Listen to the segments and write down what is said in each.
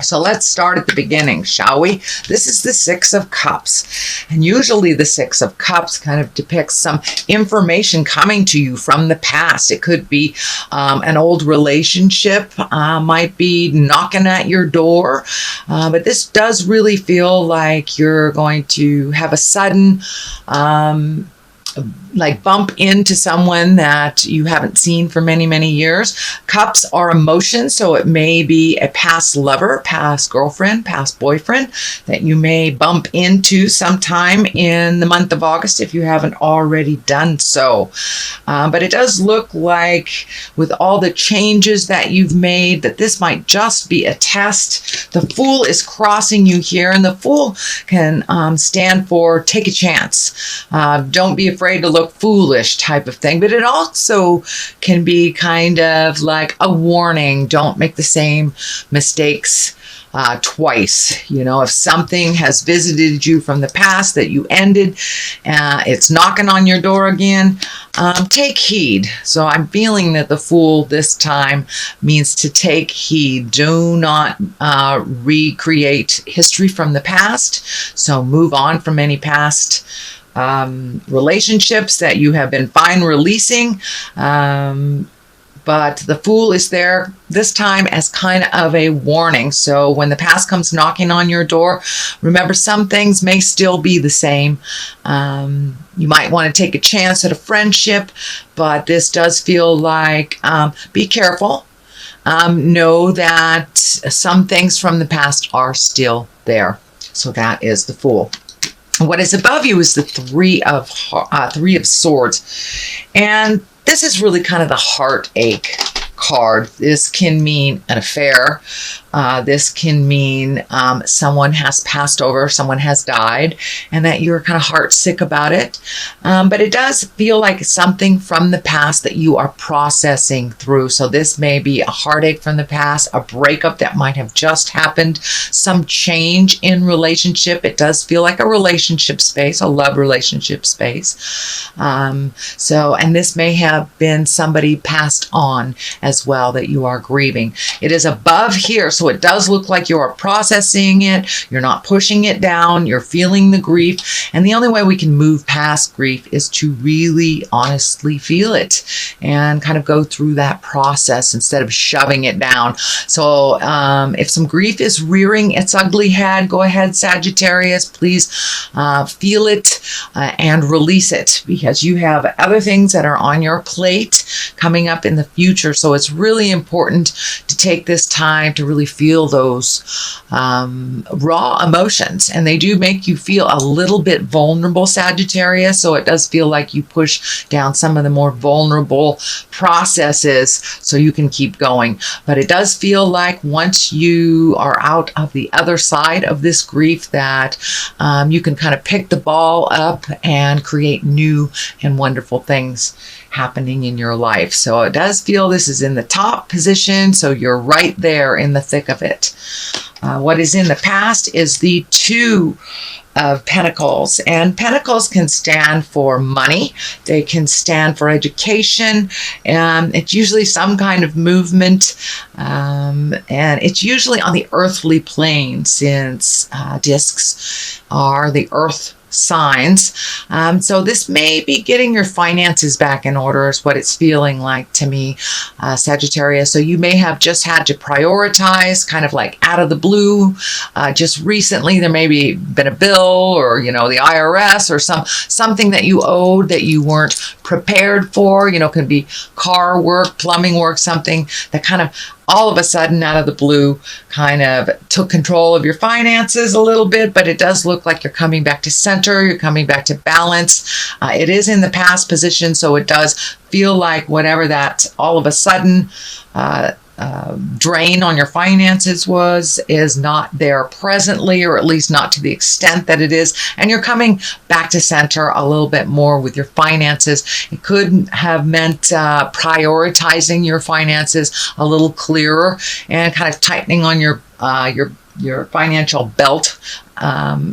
So let's start at the beginning, shall we? This is the Six of Cups. And usually the Six of Cups kind of depicts some information coming to you from the past. It could be an old relationship, might be knocking at your door. But this does really feel like you're going to have a sudden bump into someone that you haven't seen for many, many years. Cups are emotions, so it may be a past lover, past girlfriend, past boyfriend that you may bump into sometime in the month of August if you haven't already done so. But it does look like with all the changes that you've made that this might just be a test. The Fool is crossing you here, and the Fool can stand for take a chance. Don't be afraid to look foolish type of thing, but it also can be kind of like a warning. Don't make the same mistakes twice. You know, if something has visited you from the past that you ended, it's knocking on your door again, take heed. So I'm feeling that the Fool this time means to take heed. Do not recreate history from the past. So move on from any past relationships that you have been fine releasing. But the Fool is there this time as kind of a warning. So when the past comes knocking on your door, remember some things may still be the same. You might want to take a chance at a friendship, but this does feel like be careful. Know that some things from the past are still there. So that is the Fool. What is above you is the Three of Swords. And this is really kind of the heartache card. This can mean an affair. This can mean someone has passed over, someone has died, and that you're kind of heart sick about it. But it does feel like something from the past that you are processing through. So this may be a heartache from the past, a breakup that might have just happened, some change in relationship. It does feel like a relationship space, a love relationship space. And this may have been somebody passed on as well that you are grieving. It is above here, so it does look like you are processing it. You're not pushing it down. You're feeling the grief. And the only way we can move past grief is to really honestly feel it and kind of go through that process instead of shoving it down. So if some grief is rearing its ugly head, go ahead, Sagittarius, please feel it and release it, because you have other things that are on your plate coming up in the future. So it's really important to take this time to really feel those raw emotions, and they do make you feel a little bit vulnerable, Sagittarius. So it does feel like you push down some of the more vulnerable processes so you can keep going. But it does feel like once you are out of the other side of this grief that you can kind of pick the ball up and create new and wonderful things happening in your life. So it does feel this is in the top position, so you're right there in the thick of it. What is in the past is the Two of Pentacles, and Pentacles can stand for money. They can stand for education, and it's usually some kind of movement, and it's usually on the earthly plane, since discs are the earth signs. So this may be getting your finances back in order is what it's feeling like to me, Sagittarius. So you may have just had to prioritize kind of like out of the blue. Just recently there may be been a bill, or the IRS, or something that you owed that you weren't prepared for. Can be car work, plumbing work, something that kind of all of a sudden out of the blue kind of took control of your finances a little bit. But it does look like you're coming back to center, you're coming back to balance. It is in the past position, so it does feel like whatever that all of a sudden drain on your finances is not there presently, or at least not to the extent that it is, and you're coming back to center a little bit more with your finances. It could have meant prioritizing your finances a little clearer and kind of tightening on your financial belt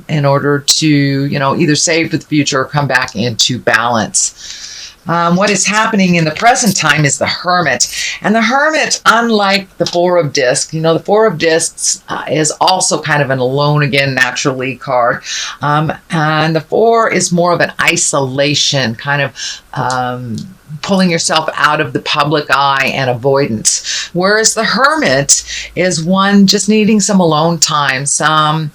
in order to either save for the future or come back into balance. What is happening in the present time is the Hermit. And the Hermit, unlike the Four of Discs, the Four of Discs is also kind of an alone again naturally card. And the Four is more of an isolation, kind of pulling yourself out of the public eye and avoidance. Whereas the Hermit is one just needing some alone time, some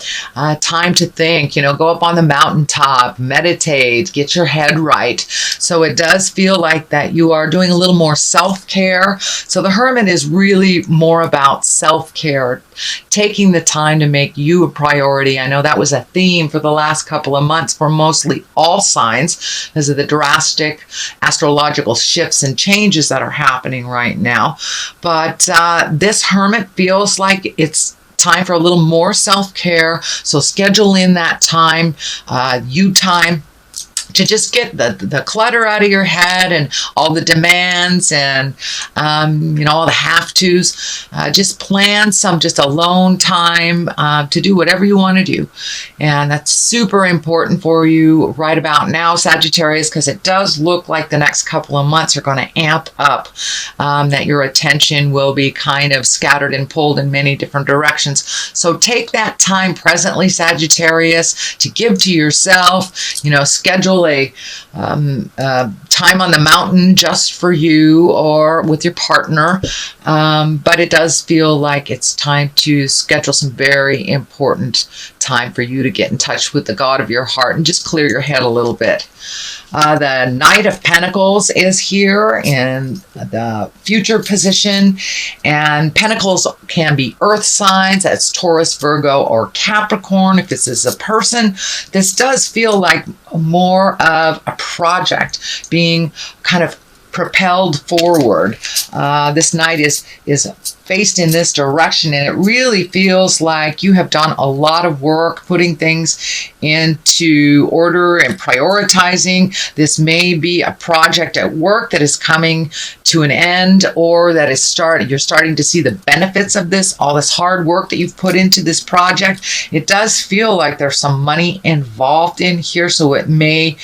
time to think, go up on the mountaintop, meditate, get your head right. So it does feel like that you are doing a little more self-care. So the Hermit is really more about self-care, taking the time to make you a priority. I know that was a theme for the last couple of months for mostly all signs because of the drastic astrological shifts and changes that are happening right now. But this Hermit feels like it's time for a little more self-care. So schedule in that time, you time, to just get the clutter out of your head and all the demands and, all the have-tos. Just plan some just alone time to do whatever you want to do. And that's super important for you right about now, Sagittarius, because it does look like the next couple of months are going to amp up, that your attention will be kind of scattered and pulled in many different directions. So take that time presently, Sagittarius, to give to yourself, schedule a time on the mountain just for you or with your partner. But it does feel like it's time to schedule some very important time for you to get in touch with the God of your heart and just clear your head a little bit. The Knight of Pentacles is here in the future position, and Pentacles can be earth signs. That's Taurus, Virgo, or Capricorn. If this is a person, this does feel like more of a project being kind of propelled forward. This Knight is faced in this direction, and it really feels like you have done a lot of work putting things into order and prioritizing. This may be a project at work that is coming to an end, or that is you're starting to see the benefits of this, all this hard work that you've put into this project. It does feel like there's some money involved in here, so it may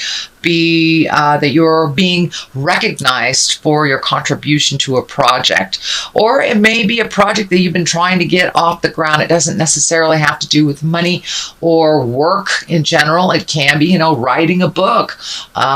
be that you're being recognized for your contribution to a project, or it may be a project that you've been trying to get off the ground. It doesn't necessarily have to do with money or work in general. It can be, writing a book,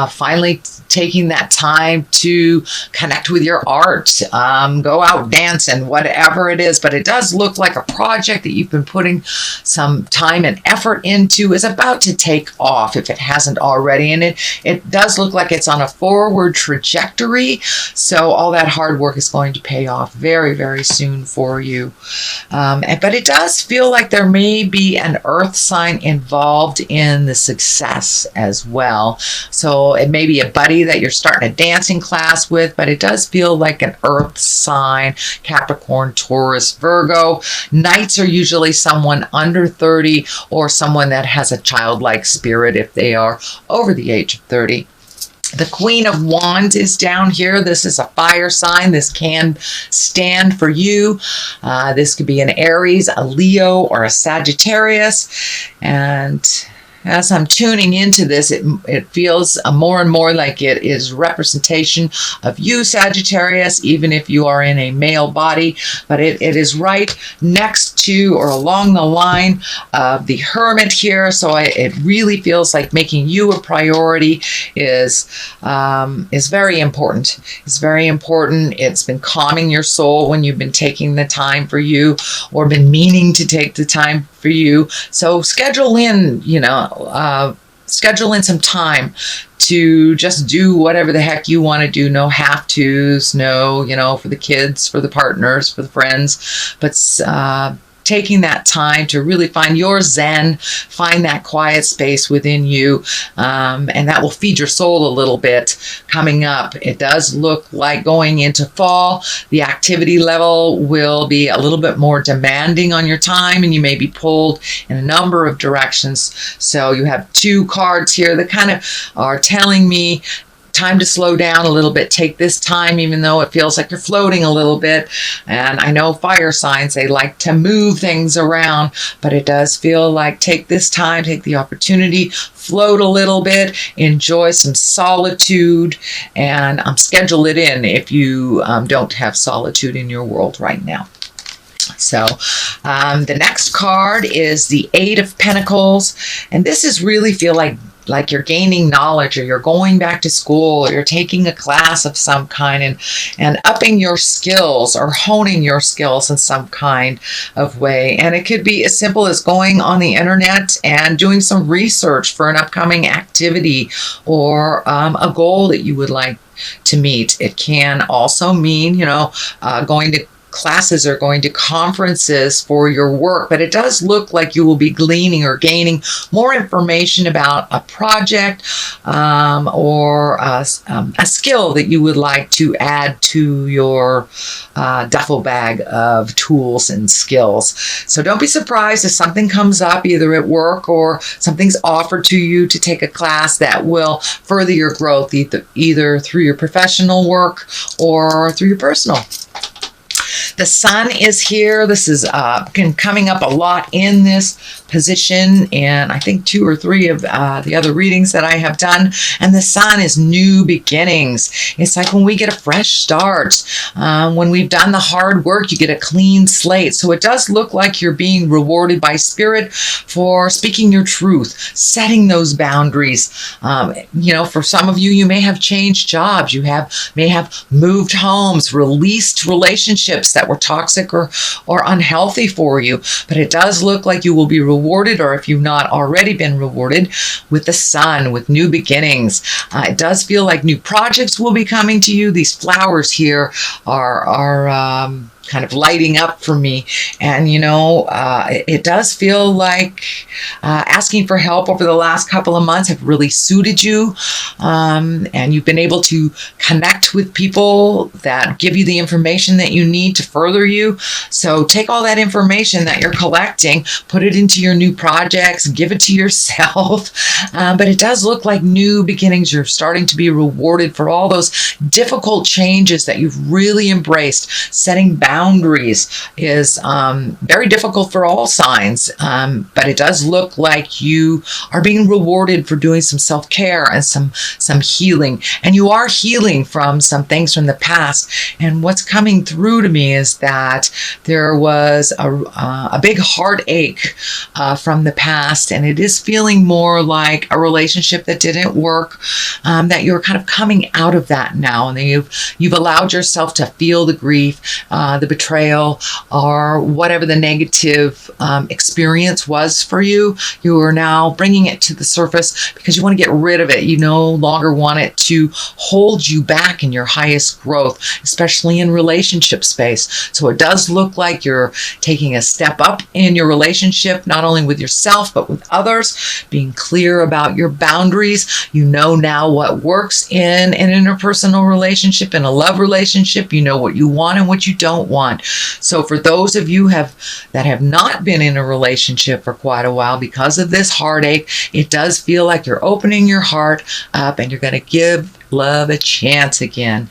finally taking that time to connect with your art, go out dancing, whatever it is. But it does look like a project that you've been putting some time and effort into is about to take off if it hasn't already. And it does look like it's on a forward trajectory. So all that hard work is going to pay off very, very soon for you. But it does feel like there may be an earth sign involved in the success as well. So it may be a buddy that you're starting a dancing class with, but it does feel like an earth sign, Capricorn, Taurus, Virgo. Knights are usually someone under 30 or someone that has a childlike spirit if they are over the age of 30. The Queen of Wands is down here. This is a fire sign. This can stand for you. This could be an Aries, a Leo, or a Sagittarius. And as I'm tuning into this, it feels more and more like it is representation of you, Sagittarius, even if you are in a male body. But it is right next to or along the line of the Hermit here. So it really feels like making you a priority is very important. It's very important. It's been calming your soul when you've been taking the time for you or been meaning to take the time for you. So schedule in some time to just do whatever the heck you want to do. No have-tos, no, for the kids, for the partners, for the friends, but taking that time to really find your zen, find that quiet space within you, and that will feed your soul a little bit coming up. It does look like going into fall, the activity level will be a little bit more demanding on your time, and you may be pulled in a number of directions. So you have two cards here that kind of are telling me time to slow down a little bit. Take this time, even though it feels like you're floating a little bit. And I know fire signs, they like to move things around, but it does feel like take this time, take the opportunity, float a little bit, enjoy some solitude, and schedule it in if you don't have solitude in your world right now. So the next card is the Eight of Pentacles, and this is really feel like you're gaining knowledge, or you're going back to school, or you're taking a class of some kind and upping your skills or honing your skills in some kind of way. And it could be as simple as going on the internet and doing some research for an upcoming activity or a goal that you would like to meet. It can also mean, going to classes or going to conferences for your work, but it does look like you will be gleaning or gaining more information about a project or a skill that you would like to add to your duffel bag of tools and skills. So don't be surprised if something comes up either at work or something's offered to you to take a class that will further your growth either through your professional work or through your personal. The sun is here. This is coming up a lot in this position, and I think 2 or 3 of the other readings that I have done. And the sun is new beginnings. It's like when we get a fresh start. When we've done the hard work, you get a clean slate. So it does look like you're being rewarded by spirit for speaking your truth, setting those boundaries. For some of you, you may have changed jobs. You may have moved homes, released relationships that were toxic or unhealthy for you. But it does look like you will be rewarded, or if you've not already been rewarded, with the sun, with new beginnings. It does feel like new projects will be coming to you. These flowers here are kind of lighting up for me. And, it does feel like asking for help over the last couple of months have really suited you. And you've been able to connect with people that give you the information that you need to further you. So take all that information that you're collecting, put it into your new projects, give it to yourself. But it does look like new beginnings. You're starting to be rewarded for all those difficult changes that you've really embraced. Setting boundaries is very difficult for all signs, but it does look like you are being rewarded for doing some self-care and some healing. And you are healing from some things from the past. And what's coming through to me is that there was a big heartache from the past, and it is feeling more like a relationship that didn't work, that you're kind of coming out of that now, and then you've allowed yourself to feel the grief, the betrayal, or whatever the negative experience was for you. You are now bringing it to the surface because you want to get rid of it. You no longer want it to hold you back in your highest growth, especially in relationship space. So it does look like you're taking a step up in your relationship, not only with yourself, but with others, being clear about your boundaries. You know now what works in an interpersonal relationship, in a love relationship. You know what you want and what you don't want. So for those of you that have not been in a relationship for quite a while because of this heartache, it does feel like you're opening your heart up and you're going to give love a chance again.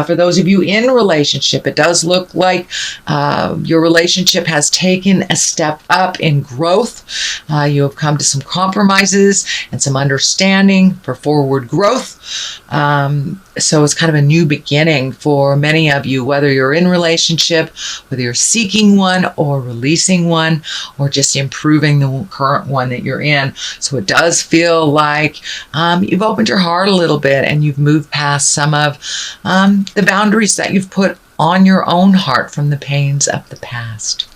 For those of you in a relationship, it does look like your relationship has taken a step up in growth. You have come to some compromises and some understanding for forward growth. So it's kind of a new beginning for many of you, whether you're in a relationship, whether you're seeking one or releasing one, or just improving the current one that you're in. So it does feel like you've opened your heart a little bit and you've moved past some of the boundaries that you've put on your own heart from the pains of the past.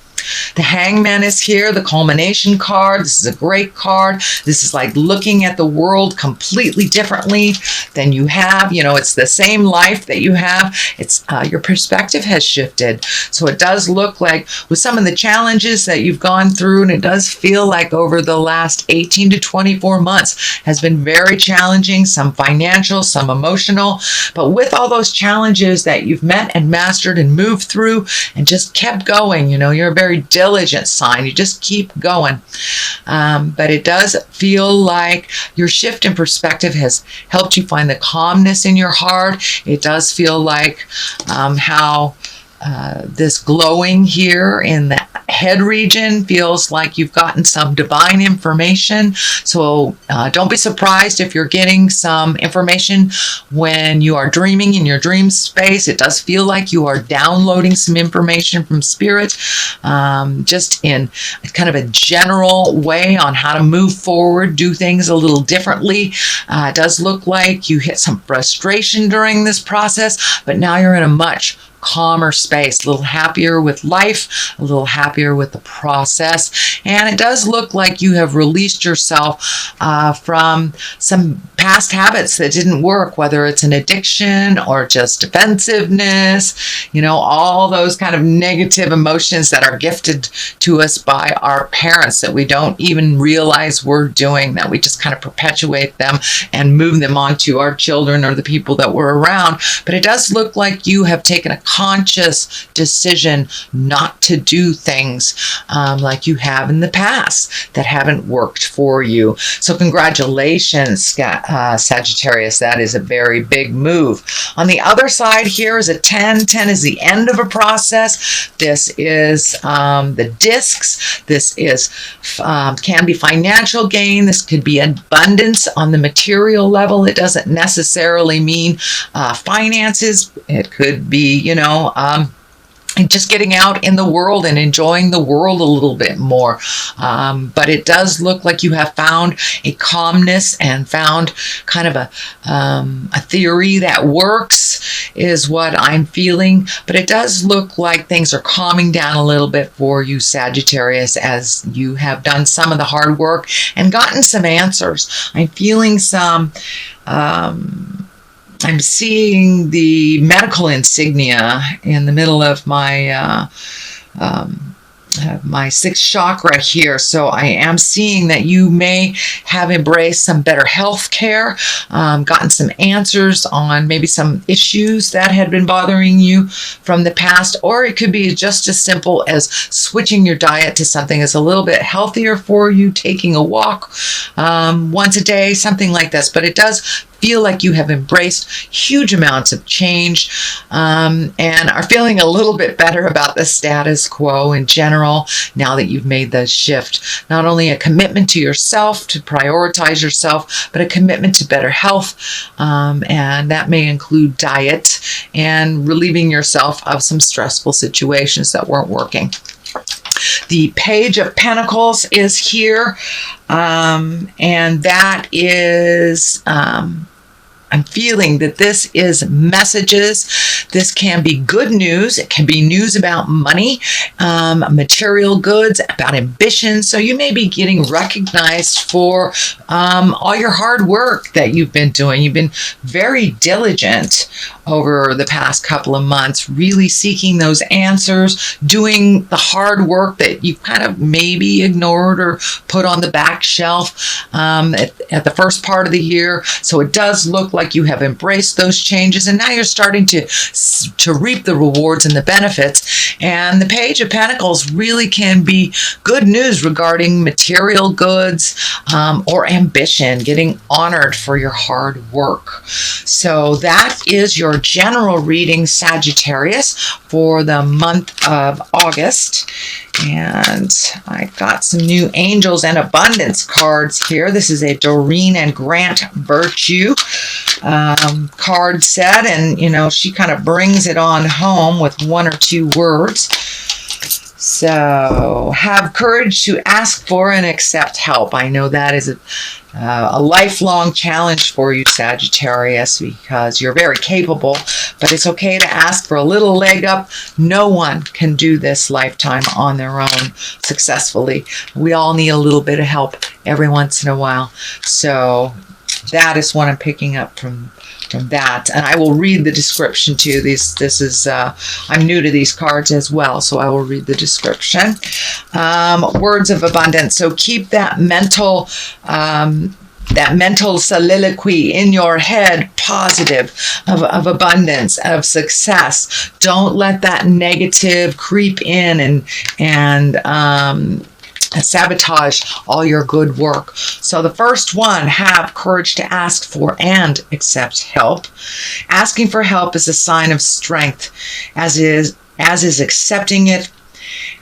The Hangman is here, the culmination card. This is a great card. This is like looking at the world completely differently than you have. It's the same life that you have. It's your perspective has shifted. So it does look like with some of the challenges that you've gone through, and it does feel like over the last 18 to 24 months has been very challenging, some financial, some emotional. But with all those challenges that you've met and mastered and moved through and just kept going, you're a very very diligent sign. You just keep going. But it does feel like your shift in perspective has helped you find the calmness in your heart. It does feel like how this glowing here in the head region feels like you've gotten some divine information. So don't be surprised if you're getting some information when you are dreaming in your dream space. It does feel like you are downloading some information from spirit, just in kind of a general way on how to move forward, do things a little differently. It does look like you hit some frustration during this process, but now you're in a much calmer space, a little happier with life, a little happier with the process. And it does look like you have released yourself from some past habits that didn't work, whether it's an addiction or just defensiveness, you know, all those kind of negative emotions that are gifted to us by our parents that we don't even realize we're doing, that we just kind of perpetuate them and move them on to our children or the people that we're around. But it does look like you have taken a conscious decision not to do things like you have in the past that haven't worked for you. So congratulations, Sagittarius. That is a very big move. On the other side here is a 10. 10 is the end of a process. This is the discs. This is can be financial gain. This could be abundance on the material level. It doesn't necessarily mean finances. It could be, you know, just getting out in the world and enjoying the world a little bit more. But it does look like you have found a calmness and found kind of a theory that works is what I'm feeling. But it does look like things are calming down a little bit for you, Sagittarius, as you have done some of the hard work and gotten some answers. I'm feeling some... I'm seeing the medical insignia in the middle of my my sixth chakra here. So I am seeing that you may have embraced some better health care, gotten some answers on maybe some issues that had been bothering you from the past, or it could be just as simple as switching your diet to something that's a little bit healthier for you, taking a walk once a day, something like this. But it does feel like you have embraced huge amounts of change and are feeling a little bit better about the status quo in general now that you've made the shift. Not only a commitment to yourself, to prioritize yourself, but a commitment to better health, and that may include diet and relieving yourself of some stressful situations that weren't working. The Page of Pentacles is here, and that is... I'm feeling that this is messages. This can be good news. It can be news about money, material goods, about ambition. So you may be getting recognized for all your hard work that you've been doing. You've been very diligent over the past couple of months, really seeking those answers, doing the hard work that you kind of maybe ignored or put on the back shelf at the first part of the year. So it does look like you have embraced those changes, and now you're starting to reap the rewards and the benefits. And the Page of Pentacles really can be good news regarding material goods or ambition, getting honored for your hard work. So that is your general reading, Sagittarius, for the month of August. And I got some new Angels and Abundance cards here. This is a Doreen and Grant Virtue card set, and you know, she kind of brings it on home with one or two words. So have courage to ask for and accept help. I know that is a lifelong challenge for you, Sagittarius, because you're very capable, but it's okay to ask for a little leg up. No one can do this lifetime on their own successfully. We all need a little bit of help every once in a while. So that is what I'm picking up from that, and I will read the description too. This is I'm new to these cards as well, so I will read the description. Words of abundance. So keep that mental that mental soliloquy in your head, positive, of abundance, of success. Don't let that negative creep in and sabotage all your good work. So the first one, have courage to ask for and accept help. Asking for help is a sign of strength, as is accepting it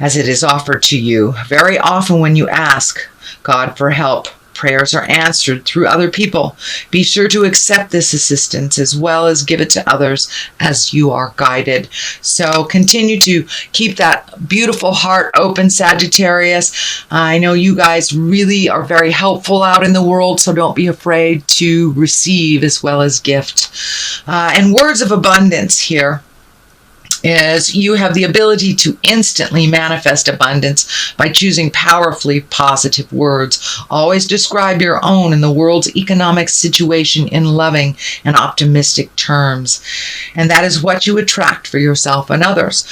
as it is offered to you. Very often when you ask God for help, prayers are answered through other people. Be sure to accept this assistance as well as give it to others as you are guided. So continue to keep that beautiful heart open, Sagittarius. I know you guys really are very helpful out in the world, so don't be afraid to receive as well as gift. And words of abundance here is you have the ability to instantly manifest abundance by choosing powerfully positive words. Always describe your own and the world's economic situation in loving and optimistic terms. And that is what you attract for yourself and others.